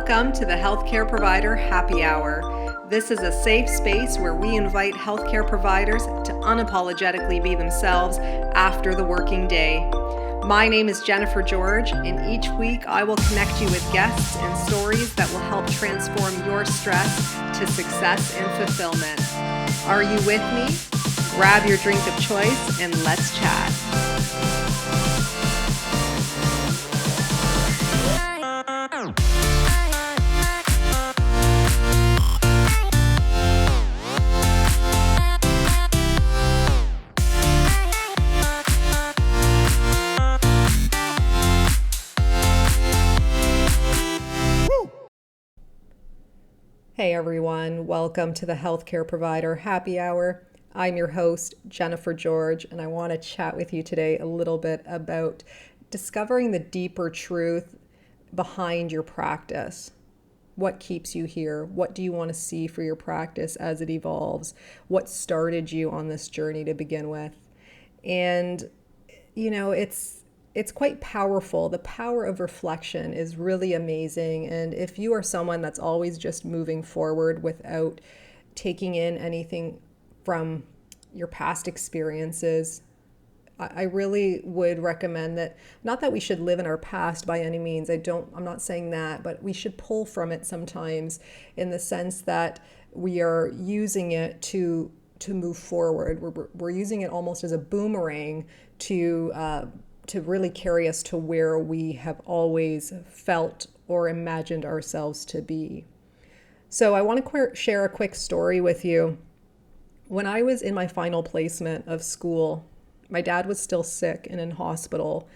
Welcome to the Healthcare Provider Happy Hour. This is a safe space where we invite healthcare providers to unapologetically be themselves after the working day. My name is Jennifer George, and each week I will connect you with guests and stories that will help transform your stress to success and fulfillment. Are you with me? Grab your drink of choice and let's chat. Hey everyone, welcome to the Healthcare Provider Happy Hour. I'm your host, Jennifer George, and I want to chat with you today a little bit about discovering the deeper truth behind your practice. What keeps you here? What do you want to see for your practice as it evolves? What started you on this journey to begin with? And, it's quite powerful. The power of reflection is really amazing. And if you are someone that's always just moving forward without taking in anything from your past experiences, I really would recommend that, not that we should live in our past by any means. I'm not saying that, but we should pull from it sometimes in the sense that we are using it to move forward. We're using it almost as a boomerang to really carry us to where we have always felt or imagined ourselves to be. So I want to share a quick story with you. When I was in my final placement of school, my dad was still sick and in hospital,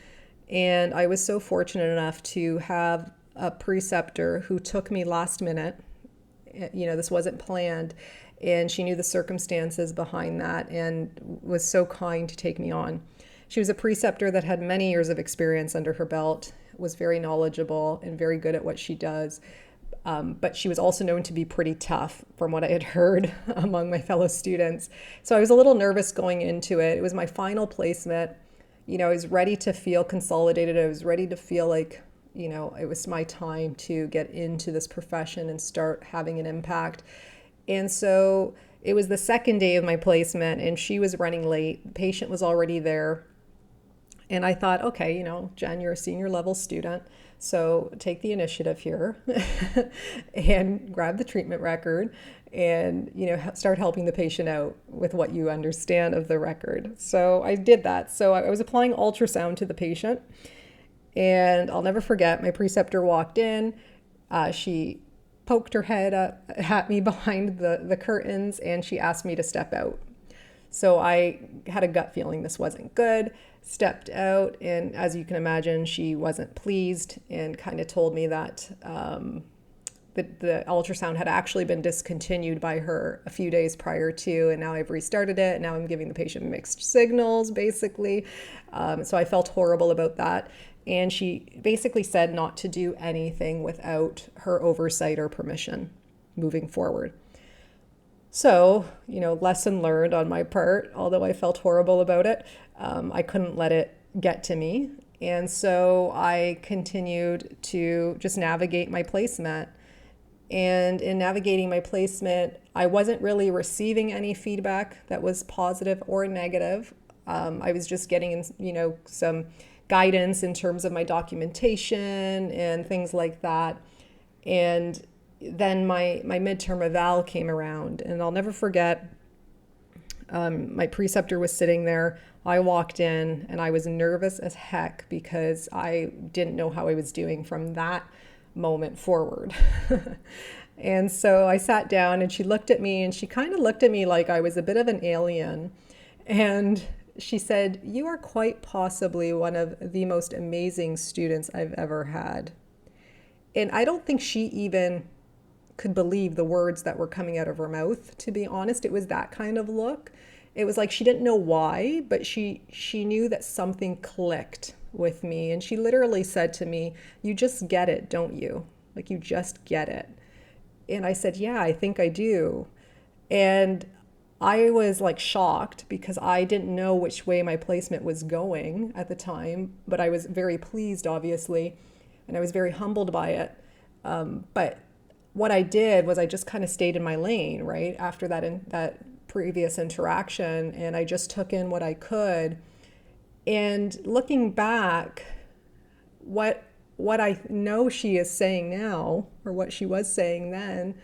and I was so fortunate enough to have a preceptor who took me last minute. This wasn't planned, and she knew the circumstances behind that and was so kind to take me on. She was a preceptor that had many years of experience under her belt, was very knowledgeable and very good at what she does. But she was also known to be pretty tough from what I had heard among my fellow students. So I was a little nervous going into it. It was my final placement. I was ready to feel consolidated. I was ready to feel like, it was my time to get into this profession and start having an impact. And so it was the second day of my placement and she was running late. The patient was already there. And I thought, okay, Jen, you're a senior level student, so take the initiative here and grab the treatment record and, start helping the patient out with what you understand of the record. So I did that. So I was applying ultrasound to the patient, and I'll never forget, my preceptor walked in. She poked her head up at me behind the curtains, and she asked me to step out. So I had a gut feeling this wasn't good, stepped out, and as you can imagine, she wasn't pleased and kind of told me that the ultrasound had actually been discontinued by her a few days prior to, and now I've restarted it, and now I'm giving the patient mixed signals, basically. So I felt horrible about that. And she basically said not to do anything without her oversight or permission moving forward. So, lesson learned on my part, although I felt horrible about it, I couldn't let it get to me. And so I continued to just navigate my placement. And in navigating my placement, I wasn't really receiving any feedback that was positive or negative. I was just getting, some guidance in terms of my documentation and things like that. And then my midterm eval came around, and I'll never forget, my preceptor was sitting there. I walked in and I was nervous as heck because I didn't know how I was doing from that moment forward. And so I sat down and she looked at me, and she kind of looked at me like I was a bit of an alien. And she said, "You are quite possibly one of the most amazing students I've ever had." And I don't think she even could believe the words that were coming out of her mouth, to be honest. It was that kind of look. It was like she didn't know why, but she knew that something clicked with me. And she literally said to me, "You just get it, don't you? Like, you just get it." And I said, "Yeah, I think I do." And I was like shocked because I didn't know which way my placement was going at the time, but I was very pleased, obviously, and I was very humbled by it. But what I did was I just kind of stayed in my lane, right? After that previous interaction, and I just took in what I could. And looking back, what what I know she is saying now, or what she was saying then,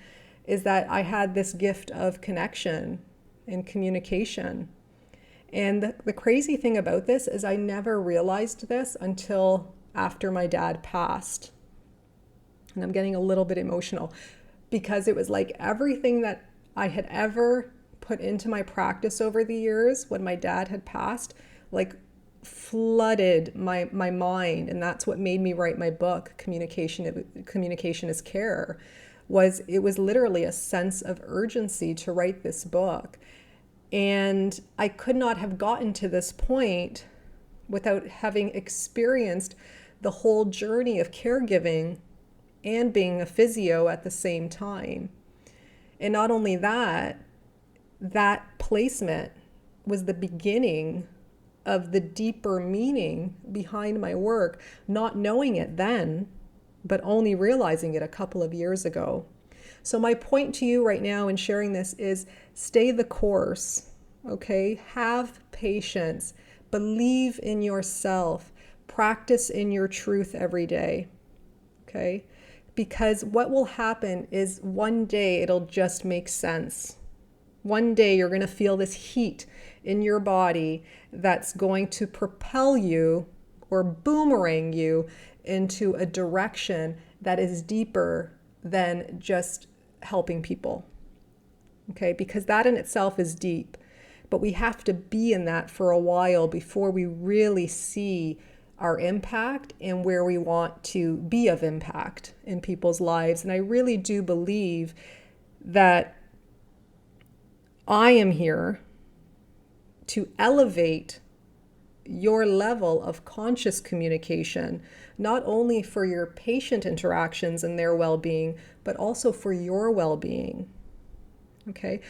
is that I had this gift of connection and communication. And the crazy thing about this is I never realized this until after my dad passed. And I'm getting a little bit emotional because it was like everything that I had ever put into my practice over the years when my dad had passed, like flooded my mind. And that's what made me write my book, Communication is Care. It was literally a sense of urgency to write this book. And I could not have gotten to this point without having experienced the whole journey of caregiving and being a physio at the same time. And not only that, that placement was the beginning of the deeper meaning behind my work, not knowing it then, but only realizing it a couple of years ago. So my point to you right now in sharing this is stay the course, okay? Have patience, believe in yourself, practice in your truth every day, okay? Because what will happen is one day it'll just make sense. One day you're going to feel this heat in your body that's going to propel you or boomerang you into a direction that is deeper than just helping people. Okay, because that in itself is deep, but we have to be in that for a while before we really see our impact and where we want to be of impact in people's lives. And I really do believe that I am here to elevate your level of conscious communication, not only for your patient interactions and their well-being, but also for your well-being. Okay?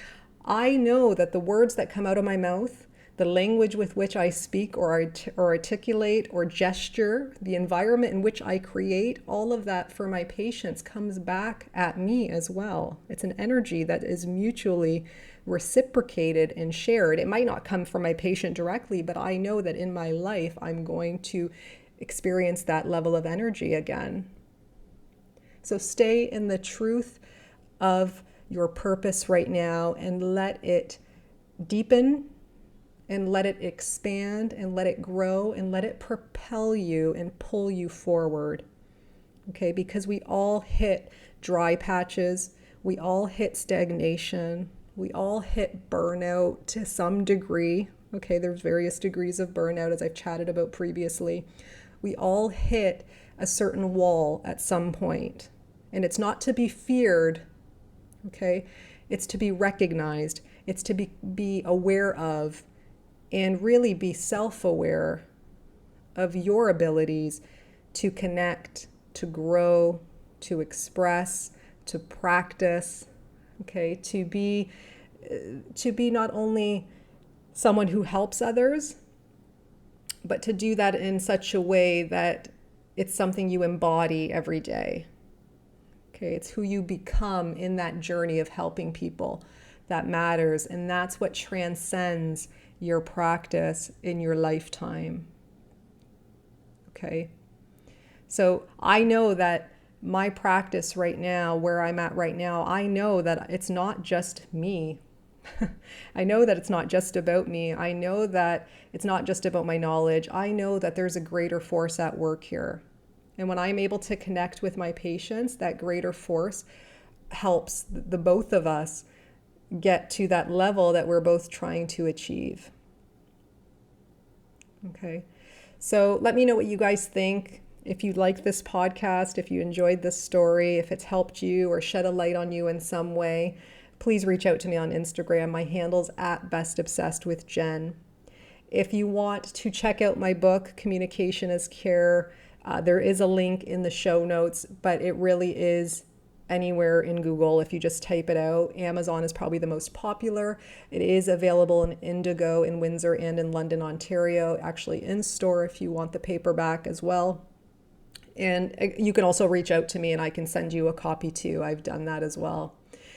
I know that the words that come out of my mouth, the language with which I speak or articulate or gesture, the environment in which I create, all of that for my patients comes back at me as well. It's an energy that is mutually reciprocated and shared. It might not come from my patient directly, but I know that in my life, I'm going to experience that level of energy again. So stay in the truth of your purpose right now and let it deepen and let it expand and let it grow and let it propel you and pull you forward. Okay, because we all hit dry patches, we all hit stagnation, we all hit burnout to some degree. Okay, there's various degrees of burnout as I've chatted about previously. We all hit a certain wall at some point. And it's not to be feared, okay? It's to be recognized. It's to be aware of and really be self-aware of your abilities to connect, to grow, to express, to practice, okay? To be not only someone who helps others, but to do that in such a way that it's something you embody every day. Okay, it's who you become in that journey of helping people that matters, and that's what transcends your practice in your lifetime. Okay, so I know that my practice right now, where I'm at right now, I know that it's not just me. I know that it's not just about me. I know that it's not just about my knowledge. I know that there's a greater force at work here. And when I'm able to connect with my patients, that greater force helps the both of us get to that level that we're both trying to achieve. Okay, so let me know what you guys think. If you like this podcast, if you enjoyed this story, if it's helped you or shed a light on you in some way, please reach out to me on Instagram. My handle's @bestobsessedwithjen. If you want to check out my book, Communication is Care, there is a link in the show notes, but it really is anywhere in Google if you just type it out. Amazon is probably the most popular. It is available in Indigo in Windsor and in London, Ontario, actually in store if you want the paperback as well. And you can also reach out to me and I can send you a copy too. I've done that as well.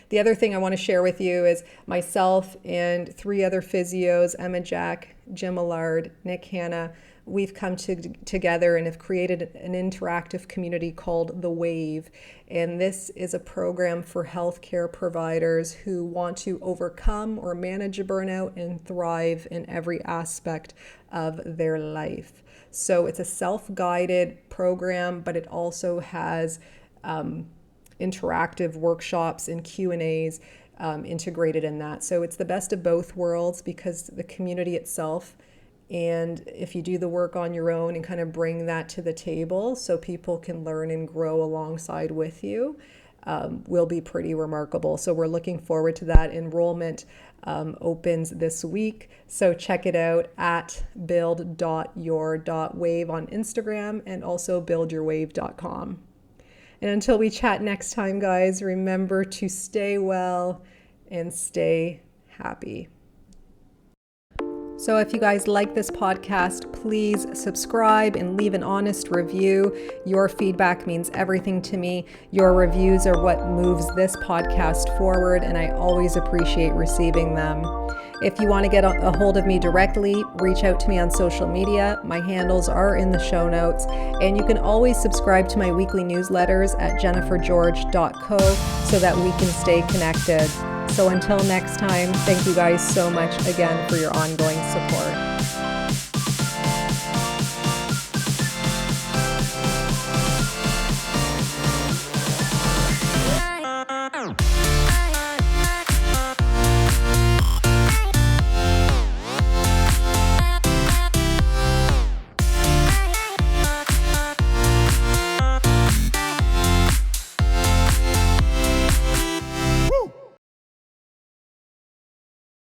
The other thing I want to share with you is myself and 3 other physios, Emma Jack, Jim Allard, Nick Hanna, we've come together and have created an interactive community called The Wave. And this is a program for healthcare providers who want to overcome or manage a burnout and thrive in every aspect of their life. So it's a self-guided program, but it also has interactive workshops and Q&As integrated in that. So it's the best of both worlds because the community itself, and if you do the work on your own and kind of bring that to the table so people can learn and grow alongside with you, will be pretty remarkable. So we're looking forward to that. Enrollment opens this week. So check it out at build.your.wave on Instagram and also buildyourwave.com. And until we chat next time, guys, remember to stay well and stay happy. So if you guys like this podcast, please subscribe and leave an honest review. Your feedback means everything to me. Your reviews are what moves this podcast forward, and I always appreciate receiving them. If you want to get a hold of me directly, reach out to me on social media. My handles are in the show notes, and you can always subscribe to my weekly newsletters at jennifergeorge.co so that we can stay connected. So until next time, thank you guys so much again for your ongoing support.